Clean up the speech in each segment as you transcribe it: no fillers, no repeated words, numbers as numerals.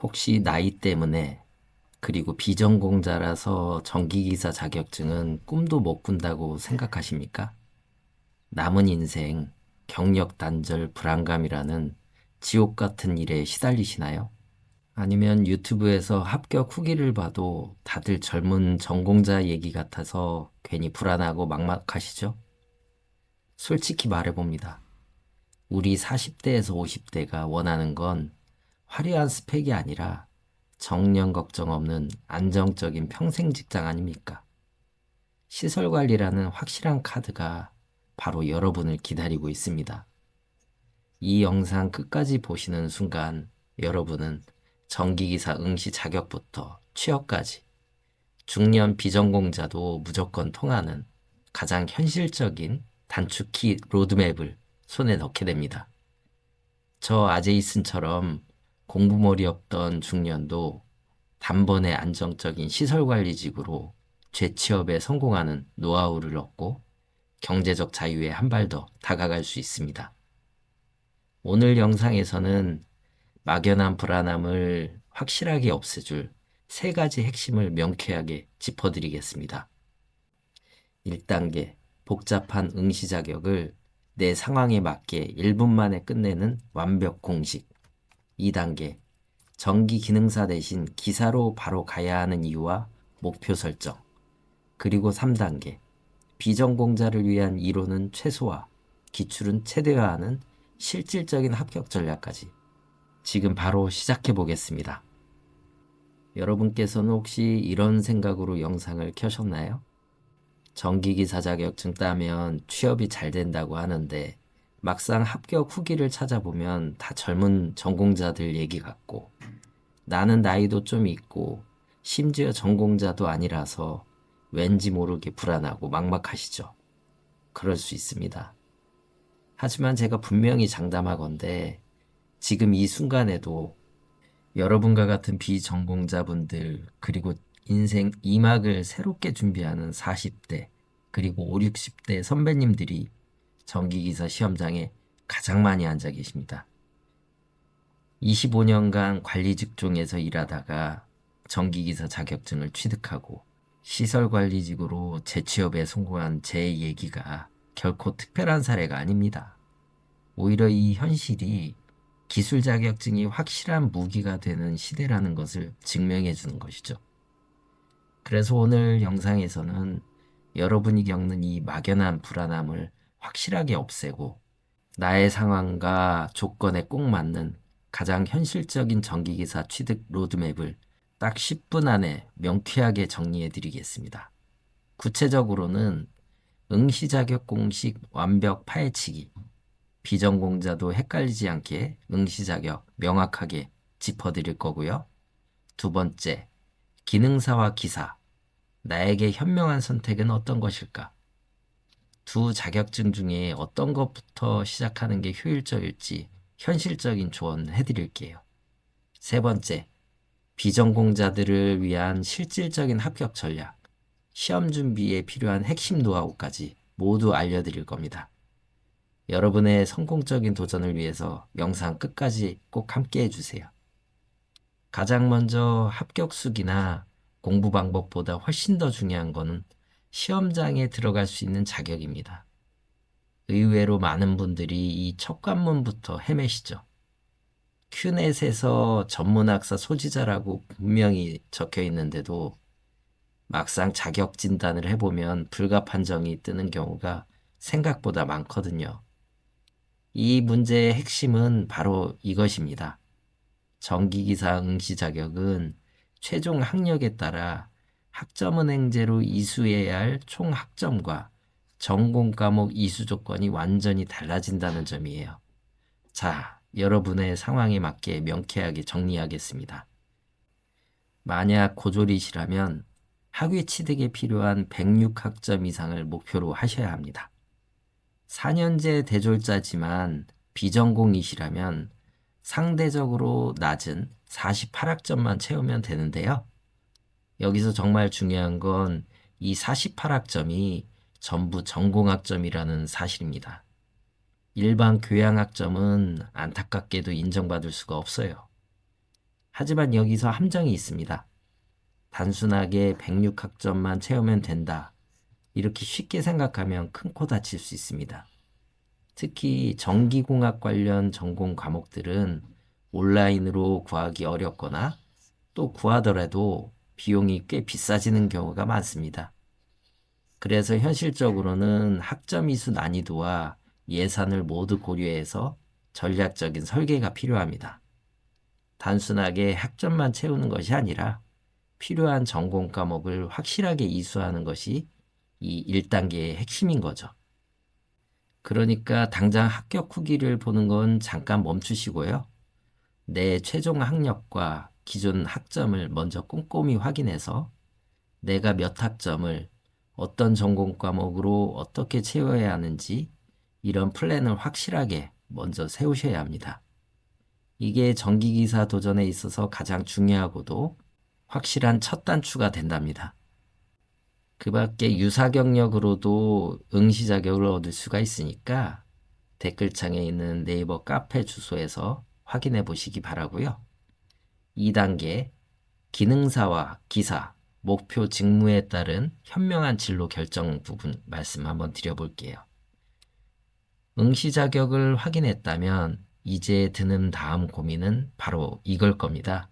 혹시 나이 때문에 그리고 비전공자라서 전기기사 자격증은 꿈도 못 꾼다고 생각하십니까? 남은 인생, 경력 단절 불안감이라는 지옥 같은 일에 시달리시나요? 아니면 유튜브에서 합격 후기를 봐도 다들 젊은 전공자 얘기 같아서 괜히 불안하고 막막하시죠? 솔직히 말해봅니다. 우리 40대에서 50대가 원하는 건 화려한 스펙이 아니라 정년 걱정 없는 안정적인 평생 직장 아닙니까? 시설 관리라는 확실한 카드가 바로 여러분을 기다리고 있습니다. 이 영상 끝까지 보시는 순간 여러분은 전기기사 응시 자격부터 취업까지 중년 비전공자도 무조건 통하는 가장 현실적인 단축키 로드맵을 손에 넣게 됩니다. 저 아제이슨처럼 공부머리 없던 중년도 단번에 안정적인 시설관리직으로 재취업에 성공하는 노하우를 얻고 경제적 자유에 한 발 더 다가갈 수 있습니다. 오늘 영상에서는 막연한 불안함을 확실하게 없애줄 세 가지 핵심을 명쾌하게 짚어드리겠습니다. 1단계, 복잡한 응시 자격을 내 상황에 맞게 1분 만에 끝내는 완벽 공식. 2단계, 전기 기능사 대신 기사로 바로 가야 하는 이유와 목표 설정. 그리고 3단계, 비전공자를 위한 이론은 최소화, 기출은 최대화하는 실질적인 합격 전략까지. 지금 바로 시작해 보겠습니다. 여러분께서는 혹시 이런 생각으로 영상을 켜셨나요? 전기기사 자격증 따면 취업이 잘 된다고 하는데 막상 합격 후기를 찾아보면 다 젊은 전공자들 얘기 같고 나는 나이도 좀 있고 심지어 전공자도 아니라서 왠지 모르게 불안하고 막막하시죠. 그럴 수 있습니다. 하지만 제가 분명히 장담하건대 지금 이 순간에도 여러분과 같은 비전공자분들 그리고 인생 2막을 새롭게 준비하는 40대 그리고 5, 60대 선배님들이 전기기사 시험장에 가장 많이 앉아 계십니다. 25년간 관리 직종에서 일하다가 전기기사 자격증을 취득하고 시설관리직으로 재취업에 성공한 제 얘기가 결코 특별한 사례가 아닙니다. 오히려 이 현실이 기술 자격증이 확실한 무기가 되는 시대라는 것을 증명해 주는 것이죠. 그래서 오늘 영상에서는 여러분이 겪는 이 막연한 불안함을 확실하게 없애고 나의 상황과 조건에 꼭 맞는 가장 현실적인 전기기사 취득 로드맵을 딱 10분 안에 명쾌하게 정리해 드리겠습니다. 구체적으로는 응시 자격 공식 완벽 파헤치기, 비전공자도 헷갈리지 않게 응시 자격 명확하게 짚어드릴 거고요. 두 번째, 기능사와 기사, 나에게 현명한 선택은 어떤 것일까? 두 자격증 중에 어떤 것부터 시작하는 게 효율적일지 현실적인 조언 해드릴게요. 세 번째, 비전공자들을 위한 실질적인 합격 전략, 시험 준비에 필요한 핵심 노하우까지 모두 알려드릴 겁니다. 여러분의 성공적인 도전을 위해서 영상 끝까지 꼭 함께 해주세요. 가장 먼저 합격수기나 공부 방법보다 훨씬 더 중요한 거는 시험장에 들어갈 수 있는 자격입니다. 의외로 많은 분들이 이 첫 관문부터 헤매시죠. 큐넷에서 전문학사 소지자라고 분명히 적혀 있는데도 막상 자격 진단을 해보면 불가 판정이 뜨는 경우가 생각보다 많거든요. 이 문제의 핵심은 바로 이것입니다. 전기기사 응시 자격은 최종 학력에 따라 학점은행제로 이수해야 할 총 학점과 전공 과목 이수 조건이 완전히 달라진다는 점이에요. 자, 여러분의 상황에 맞게 명쾌하게 정리하겠습니다. 만약 고졸이시라면 학위 취득에 필요한 106학점 이상을 목표로 하셔야 합니다. 4년제 대졸자지만 비전공이시라면 상대적으로 낮은 48학점만 채우면 되는데요. 여기서 정말 중요한 건 이 48학점이 전부 전공학점이라는 사실입니다. 일반 교양학점은 안타깝게도 인정받을 수가 없어요. 하지만 여기서 함정이 있습니다. 단순하게 106학점만 채우면 된다. 이렇게 쉽게 생각하면 큰 코 다칠 수 있습니다. 특히 전기공학 관련 전공 과목들은 온라인으로 구하기 어렵거나 또 구하더라도 비용이 꽤 비싸지는 경우가 많습니다. 그래서 현실적으로는 학점 이수 난이도와 예산을 모두 고려해서 전략적인 설계가 필요합니다. 단순하게 학점만 채우는 것이 아니라 필요한 전공 과목을 확실하게 이수하는 것이 이 1단계의 핵심인 거죠. 그러니까 당장 합격 후기를 보는 건 잠깐 멈추시고요. 내 최종 학력과 기존 학점을 먼저 꼼꼼히 확인해서 내가 몇 학점을 어떤 전공 과목으로 어떻게 채워야 하는지 이런 플랜을 확실하게 먼저 세우셔야 합니다. 이게 전기기사 도전에 있어서 가장 중요하고도 확실한 첫 단추가 된답니다. 그 밖에 유사 경력으로도 응시 자격을 얻을 수가 있으니까 댓글창에 있는 네이버 카페 주소에서 확인해 보시기 바라고요. 2단계 기능사와 기사, 목표 직무에 따른 현명한 진로 결정 부분 말씀 한번 드려볼게요. 응시 자격을 확인했다면 이제 드는 다음 고민은 바로 이걸 겁니다.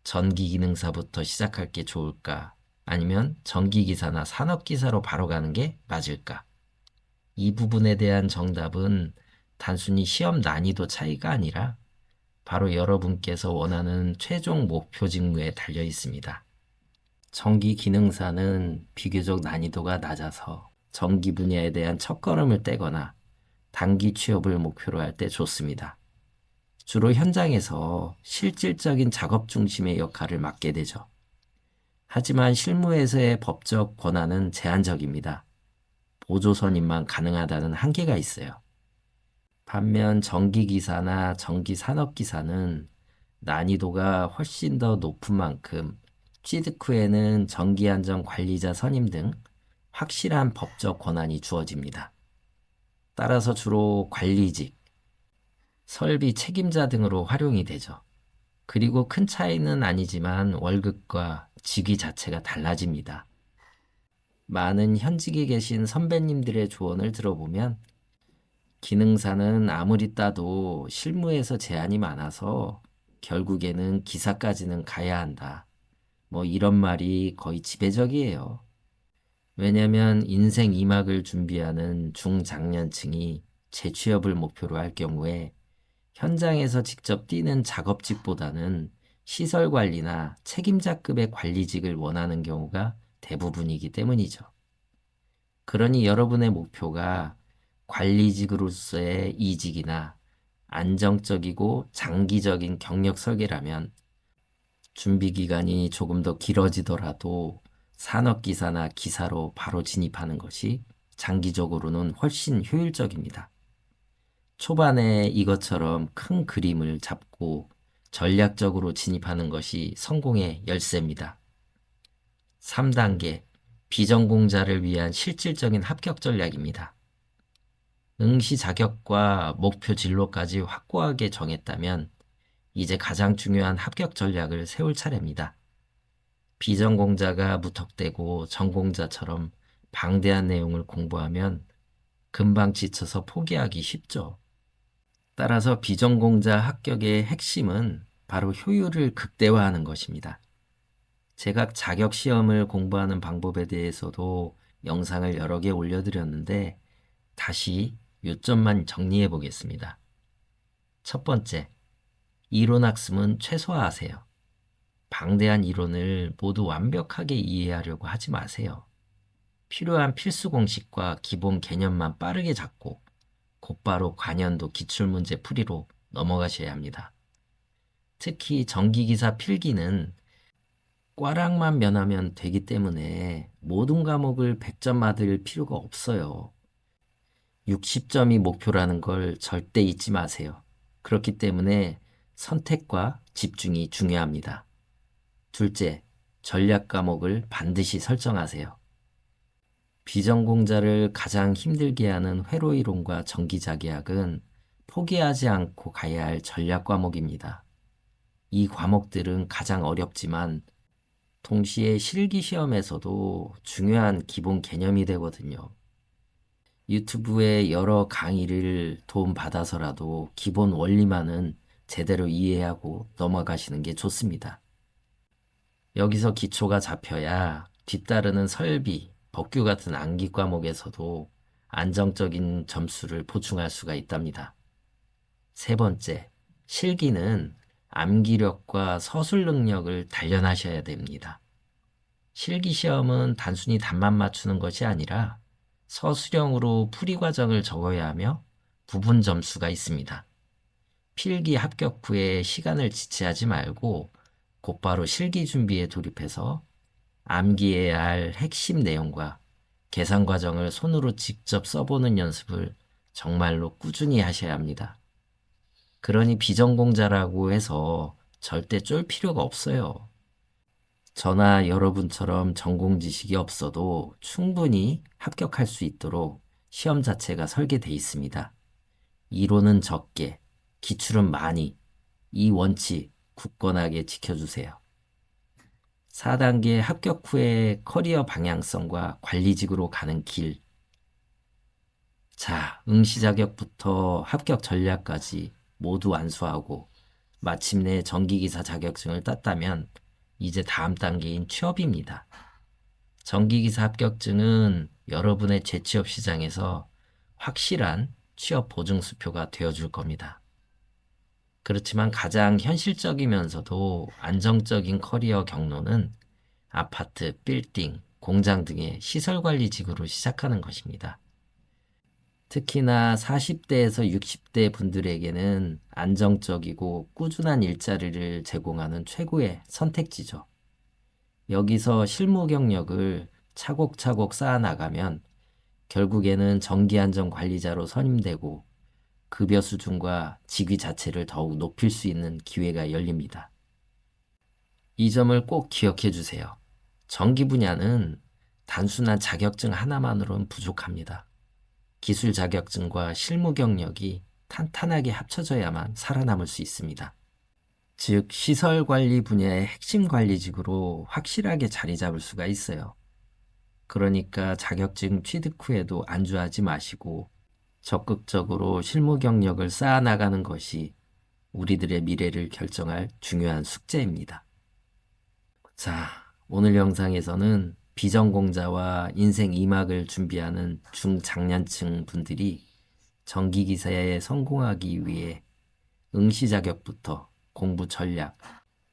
전기기능사부터 시작할 게 좋을까? 아니면 전기기사나 산업기사로 바로 가는 게 맞을까? 이 부분에 대한 정답은 단순히 시험 난이도 차이가 아니라 바로 여러분께서 원하는 최종 목표 직무에 달려 있습니다. 전기기능사는 비교적 난이도가 낮아서 전기 분야에 대한 첫걸음을 떼거나 단기 취업을 목표로 할 때 좋습니다. 주로 현장에서 실질적인 작업 중심의 역할을 맡게 되죠. 하지만 실무에서의 법적 권한은 제한적입니다. 보조 선임만 가능하다는 한계가 있어요. 반면 전기기사나 전기산업기사는 난이도가 훨씬 더 높은 만큼 취득 후에는 전기안전관리자 선임 등 확실한 법적 권한이 주어집니다. 따라서 주로 관리직, 설비 책임자 등으로 활용이 되죠. 그리고 큰 차이는 아니지만 월급과 직위 자체가 달라집니다. 많은 현직에 계신 선배님들의 조언을 들어보면 기능사는 아무리 따도 실무에서 제한이 많아서 결국에는 기사까지는 가야 한다. 뭐 이런 말이 거의 지배적이에요. 왜냐하면 인생 2막을 준비하는 중장년층이 재취업을 목표로 할 경우에 현장에서 직접 뛰는 작업직보다는 시설 관리나 책임자급의 관리직을 원하는 경우가 대부분이기 때문이죠. 그러니 여러분의 목표가 관리직으로서의 이직이나 안정적이고 장기적인 경력 설계라면 준비 기간이 조금 더 길어지더라도 산업기사나 기사로 바로 진입하는 것이 장기적으로는 훨씬 효율적입니다. 초반에 이것처럼 큰 그림을 잡고 전략적으로 진입하는 것이 성공의 열쇠입니다. 3단계 비전공자를 위한 실질적인 합격 전략입니다. 응시 자격과 목표 진로까지 확고하게 정했다면 이제 가장 중요한 합격 전략을 세울 차례입니다. 비전공자가 무턱대고 전공자처럼 방대한 내용을 공부하면 금방 지쳐서 포기하기 쉽죠. 따라서 비전공자 합격의 핵심은 바로 효율을 극대화하는 것입니다. 제가 자격 시험을 공부하는 방법에 대해서도 영상을 여러 개 올려드렸는데 다시 요점만 정리해 보겠습니다. 첫 번째, 이론 학습은 최소화하세요. 방대한 이론을 모두 완벽하게 이해하려고 하지 마세요. 필요한 필수 공식과 기본 개념만 빠르게 잡고 곧바로 관연도 기출문제 풀이로 넘어가셔야 합니다. 특히 전기기사 필기는 꽈락만 면하면 되기 때문에 모든 과목을 100점 맞을 필요가 없어요. 60점이 목표라는 걸 절대 잊지 마세요. 그렇기 때문에 선택과 집중이 중요합니다. 둘째, 전략 과목을 반드시 설정하세요. 비전공자를 가장 힘들게 하는 회로이론과 전기자기학은 포기하지 않고 가야 할 전략 과목입니다. 이 과목들은 가장 어렵지만 동시에 실기 시험에서도 중요한 기본 개념이 되거든요. 유튜브의 여러 강의를 도움받아서라도 기본 원리만은 제대로 이해하고 넘어가시는 게 좋습니다. 여기서 기초가 잡혀야 뒤따르는 설비, 법규 같은 암기 과목에서도 안정적인 점수를 보충할 수가 있답니다. 세 번째, 실기는 암기력과 서술 능력을 단련하셔야 됩니다. 실기 시험은 단순히 답만 맞추는 것이 아니라 서술형으로 풀이 과정을 적어야 하며 부분 점수가 있습니다. 필기 합격 후에 시간을 지체하지 말고 곧바로 실기 준비에 돌입해서 암기해야 할 핵심 내용과 계산 과정을 손으로 직접 써보는 연습을 정말로 꾸준히 하셔야 합니다. 그러니 비전공자라고 해서 절대 쫄 필요가 없어요. 저나 여러분처럼 전공 지식이 없어도 충분히 합격할 수 있도록 시험 자체가 설계되어 있습니다. 이론은 적게, 기출은 많이, 이 원칙 굳건하게 지켜주세요. 4단계 합격 후의 커리어 방향성과 관리직으로 가는 길. 자, 응시 자격부터 합격 전략까지 모두 완수하고 마침내 전기기사 자격증을 땄다면 이제 다음 단계인 취업입니다. 전기기사 합격증은 여러분의 재취업 시장에서 확실한 취업 보증수표가 되어줄 겁니다. 그렇지만 가장 현실적이면서도 안정적인 커리어 경로는 아파트, 빌딩, 공장 등의 시설관리직으로 시작하는 것입니다. 특히나 40대에서 60대 분들에게는 안정적이고 꾸준한 일자리를 제공하는 최고의 선택지죠. 여기서 실무 경력을 차곡차곡 쌓아나가면 결국에는 정기안정관리자로 선임되고 급여 수준과 직위 자체를 더욱 높일 수 있는 기회가 열립니다. 이 점을 꼭 기억해 주세요. 전기 분야는 단순한 자격증 하나만으로는 부족합니다. 기술 자격증과 실무 경력이 탄탄하게 합쳐져야만 살아남을 수 있습니다. 즉, 시설 관리 분야의 핵심 관리직으로 확실하게 자리 잡을 수가 있어요. 그러니까 자격증 취득 후에도 안주하지 마시고 적극적으로 실무 경력을 쌓아나가는 것이 우리들의 미래를 결정할 중요한 숙제입니다. 자, 오늘 영상에서는 비전공자와 인생 2막을 준비하는 중장년층 분들이 전기기사에 성공하기 위해 응시 자격부터 공부 전략,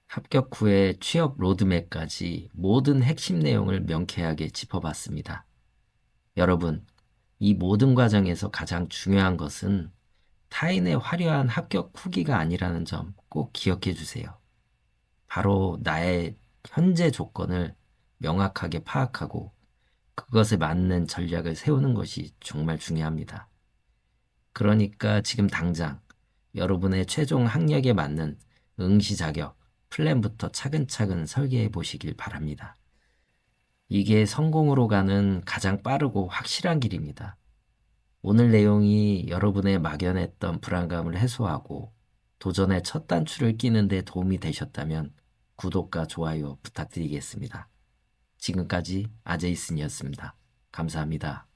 합격 후의 취업 로드맵까지 모든 핵심 내용을 명쾌하게 짚어봤습니다. 여러분, 이 모든 과정에서 가장 중요한 것은 타인의 화려한 합격 후기가 아니라는 점 꼭 기억해 주세요. 바로 나의 현재 조건을 명확하게 파악하고 그것에 맞는 전략을 세우는 것이 정말 중요합니다. 그러니까 지금 당장 여러분의 최종 학력에 맞는 응시 자격 플랜부터 차근차근 설계해 보시길 바랍니다. 이게 성공으로 가는 가장 빠르고 확실한 길입니다. 오늘 내용이 여러분의 막연했던 불안감을 해소하고 도전의 첫 단추를 끼는 데 도움이 되셨다면 구독과 좋아요 부탁드리겠습니다. 지금까지 아제이슨이었습니다. 감사합니다.